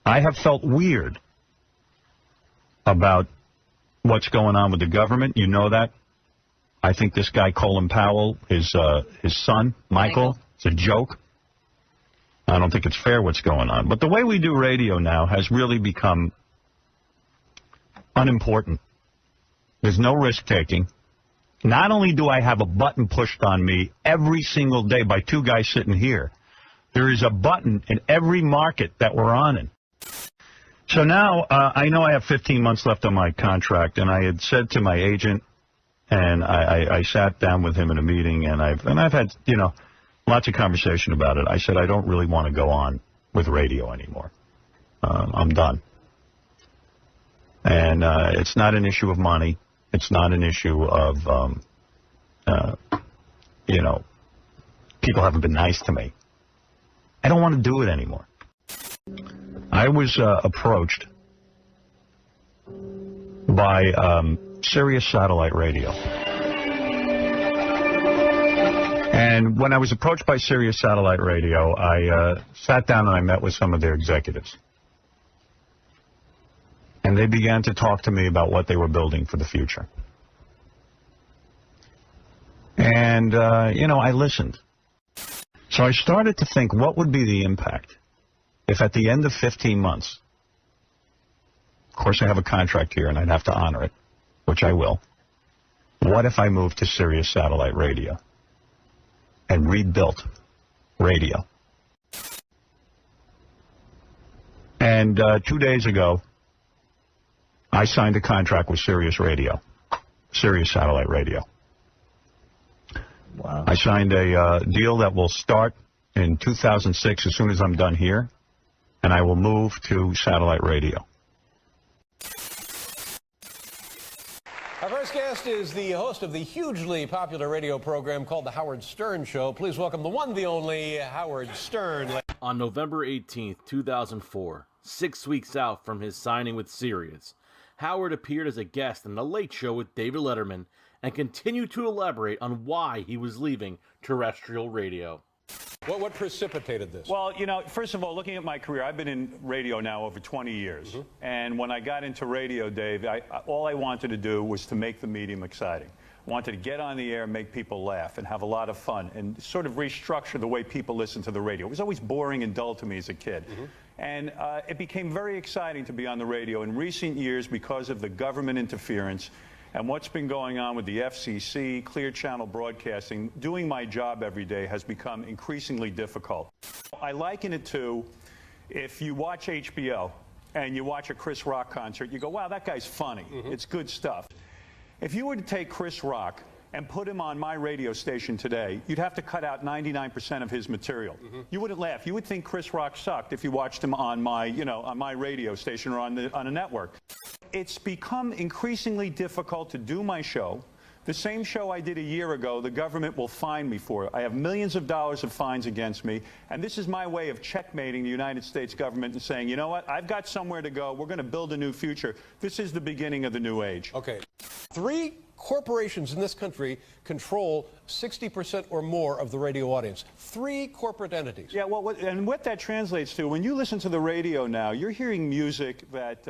I have felt weird about what's going on with the government. You know that. I think this guy, Colin Powell, his son, Michael, it's a joke. I don't think it's fair what's going on. But the way we do radio now has really become unimportant. There's no risk-taking. Not only do I have a button pushed on me every single day by two guys sitting here, there is a button in every market that we're on in. So now I know I have 15 months left on my contract, and I had said to my agent, and I sat down with him in a meeting, and I've had, lots of conversation about it. I said, I don't really want to go on with radio anymore. I'm done. And it's not an issue of money. It's not an issue of, people haven't been nice to me. I don't want to do it anymore. I was approached by Sirius Satellite Radio. And when I was approached by Sirius Satellite Radio, I sat down and I met with some of their executives. And they began to talk to me about what they were building for the future. And, I listened. So I started to think, what would be the impact if at the end of 15 months, of course I have a contract here and I'd have to honor it, which I will. What if I moved to Sirius Satellite Radio and rebuilt radio? And 2 days ago, I signed a contract with Sirius Satellite Radio. Wow. I signed a deal that will start in 2006 as soon as I'm done here, and I will move to satellite radio. Our first guest is the host of the hugely popular radio program called The Howard Stern Show. Please welcome the one, the only, Howard Stern. On November 18th, 2004, 6 weeks out from his signing with Sirius, Howard appeared as a guest in The Late Show with David Letterman and continued to elaborate on why he was leaving terrestrial radio. What precipitated this? Well, first of all, looking at my career, I've been in radio now over 20 years. Mm-hmm. And when I got into radio, Dave, all I wanted to do was to make the medium exciting. I wanted to get on the air and make people laugh and have a lot of fun and sort of restructure the way people listen to the radio. It was always boring and dull to me as a kid. Mm-hmm. And it became very exciting to be on the radio in recent years because of the government interference and what's been going on with the FCC, Clear Channel Broadcasting. Doing my job every day has become increasingly difficult. I liken it to if you watch HBO and you watch a Chris Rock concert, you go, wow, that guy's funny. Mm-hmm. It's good stuff. If you were to take Chris Rock and put him on my radio station today, you'd have to cut out 99% of his material. Mm-hmm. You wouldn't laugh. You would think Chris Rock sucked if you watched him on my, on my radio station or on a network. It's become increasingly difficult to do my show. The same show I did a year ago, the government will fine me for it. I have millions of dollars of fines against me, and this is my way of checkmating the United States government and saying, you know what, I've got somewhere to go. We're going to build a new future. This is the beginning of the new age. Okay. 3 corporations in this country control 60% or more of the radio audience. 3 corporate entities. Yeah, well, what that translates to, when you listen to the radio now, you're hearing music that,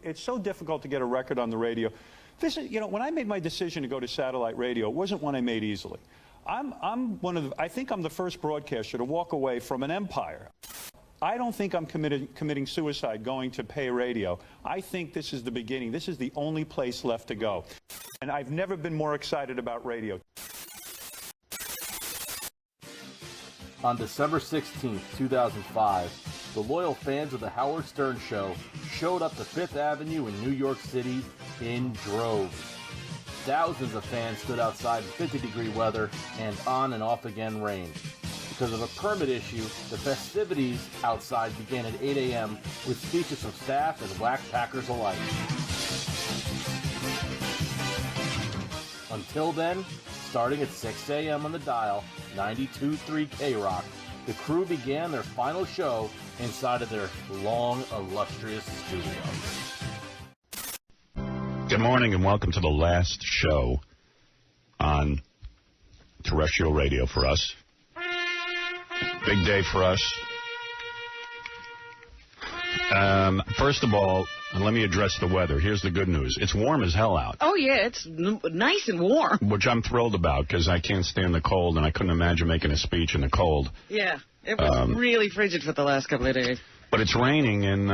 it's so difficult to get a record on the radio. This is, when I made my decision to go to satellite radio, it wasn't one I made easily. I think I'm the first broadcaster to walk away from an empire. I don't think I'm committing suicide going to pay radio. I think this is the beginning. This is the only place left to go. And I've never been more excited about radio. On December 16th, 2005, the loyal fans of The Howard Stern Show showed up to Fifth Avenue in New York City in droves. Thousands of fans stood outside in 50-degree weather and on and off again rain. Because of a permit issue, the festivities outside began at 8 a.m. with speeches from staff and whack packers alike. Until then, starting at 6 a.m. on the dial, 92.3 K-Rock, the crew began their final show inside of their long, illustrious studio. Good morning and welcome to the last show on terrestrial radio for us. Big day for us. First of all, let me address the weather. Here's the good news. It's warm as hell out. Oh, yeah, it's nice and warm. Which I'm thrilled about because I can't stand the cold, and I couldn't imagine making a speech in the cold. Yeah, it was really frigid for the last couple of days. But it's raining, and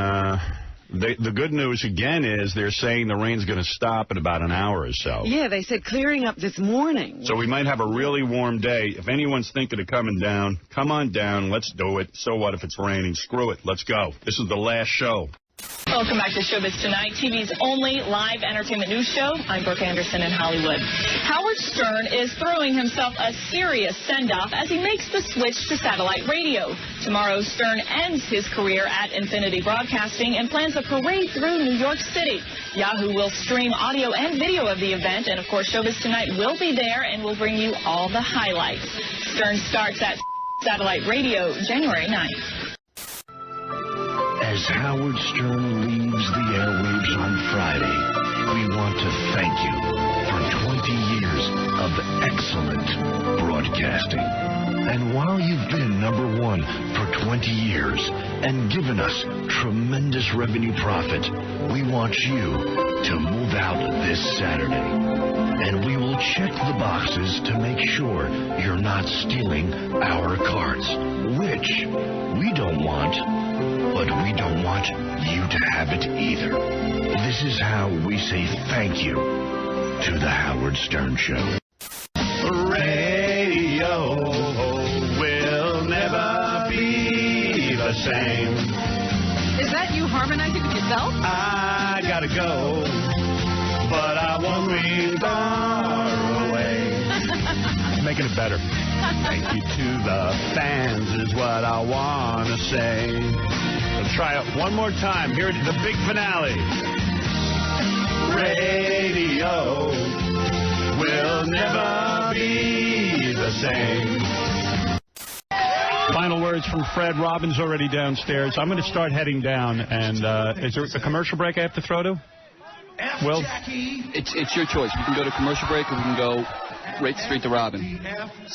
the good news, again, is they're saying the rain's going to stop in about an hour or so. Yeah, they said clearing up this morning. So we might have a really warm day. If anyone's thinking of coming down, come on down. Let's do it. So what if it's raining? Screw it. Let's go. This is the last show. Welcome back to Showbiz Tonight, TV's only live entertainment news show. I'm Brooke Anderson in Hollywood. Howard Stern is throwing himself a serious send-off as he makes the switch to satellite radio. Tomorrow, Stern ends his career at Infinity Broadcasting and plans a parade through New York City. Yahoo will stream audio and video of the event, and of course, Showbiz Tonight will be there and will bring you all the highlights. Stern starts at Satellite Radio January 9th. As Howard Stern leaves the airwaves on Friday, we want to thank you for 20 years of excellent broadcasting. And while you've been number one for 20 years and given us tremendous revenue profit, we want you to move out this Saturday. And we will check the boxes to make sure you're not stealing our carts, which we don't want. But we don't want you to have it either. This is how we say thank you to the Howard Stern Show. Radio will never be the same. Is that you harmonizing with yourself? I gotta go, but I won't be far away. Making it better. Thank you to the fans is what I want to say. Let's try it one more time. Here at the big finale. Radio will never be the same. Final words from Fred. Robin's already downstairs. I'm going to start heading down. And is there a commercial break I have to throw to? Will? It's your choice. We can go to commercial break or we can go right straight to Robin.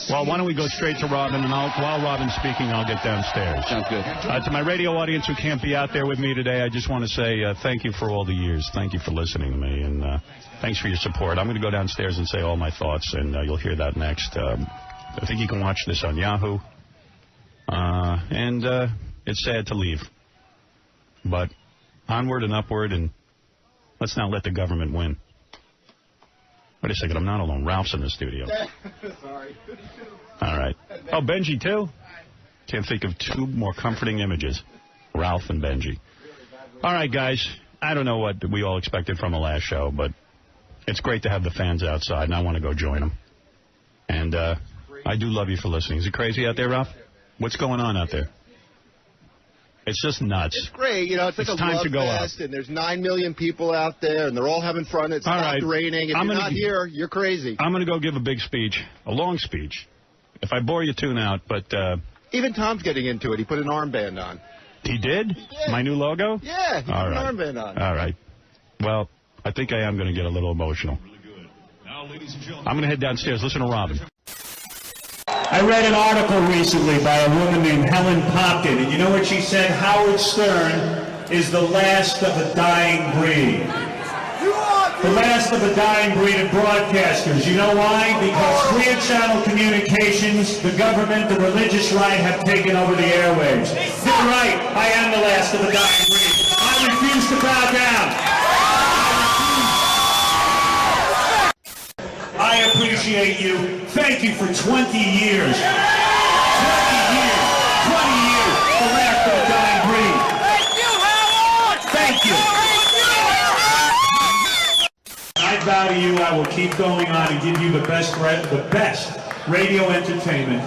Well, why don't we go straight to Robin, and while Robin's speaking, I'll get downstairs. Sounds good. To my radio audience who can't be out there with me today, I just want to say thank you for all the years. Thank you for listening to me, and thanks for your support. I'm going to go downstairs and say all my thoughts, and you'll hear that next. I think you can watch this on Yahoo, and it's sad to leave, but onward and upward, and let's not let the government win. Wait a second, I'm not alone. Ralph's in the studio. Sorry. All right. Oh, Benji, too? Can't think of two more comforting images. Ralph and Benji. All right, guys. I don't know what we all expected from the last show, but it's great to have the fans outside, and I want to go join them. And I do love you for listening. Is it crazy out there, Ralph? What's going on out there? It's just nuts. It's great. You know, it's like a time to go fest, and there's 9 million people out there, and they're all having fun. It's not raining. If you're not here, you're crazy. I'm going to go give a big speech, a long speech. If I bore you, tune out, but... Even Tom's getting into it. He put an armband on. He did? He did. My new logo? Yeah, he put an armband on. All right. Well, I think I am going to get a little emotional. I'm going to head downstairs. Listen to Robin. I read an article recently by a woman named Helen Popkin, and you know what she said? Howard Stern is the last of a dying breed. The last of a dying breed of broadcasters. You know why? Because Clear Channel Communications, the government, the religious right have taken over the airwaves. You're right. I am the last of a dying breed. I refuse to bow down. I appreciate you. Thank you for 20 years. 20 years. 20 years. The last of a dying breed. Thank you, Howard. Thank you. I vow to you I will keep going on and give you the best radio entertainment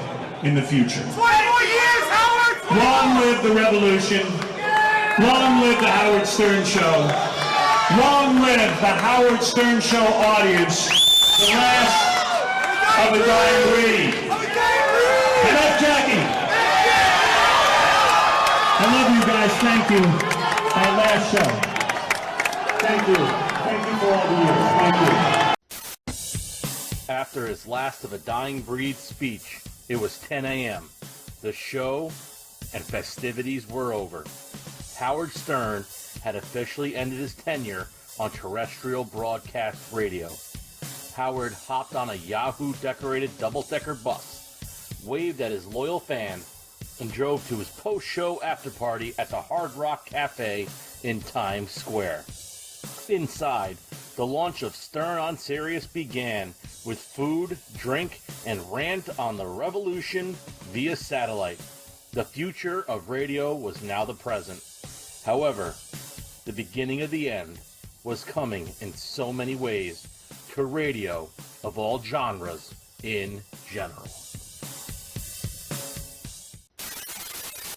in the future. 20 more years, Howard. Long live the revolution. Long live the Howard Stern Show. Long live the Howard Stern Show audience. The last of a dying breed. Enough, Jackie. I love you guys. Thank you. Our last show. Thank you. Thank you for all the years. Thank you. After his last of a dying breed speech, it was 10 a.m. The show and festivities were over. Howard Stern had officially ended his tenure on terrestrial broadcast radio. Howard hopped on a Yahoo-decorated double-decker bus, waved at his loyal fans, and drove to his post-show after-party at the Hard Rock Cafe in Times Square. Inside, the launch of Stern on Sirius began with food, drink, and rant on the revolution via satellite. The future of radio was now the present. However, the beginning of the end was coming in so many ways to radio of all genres in general.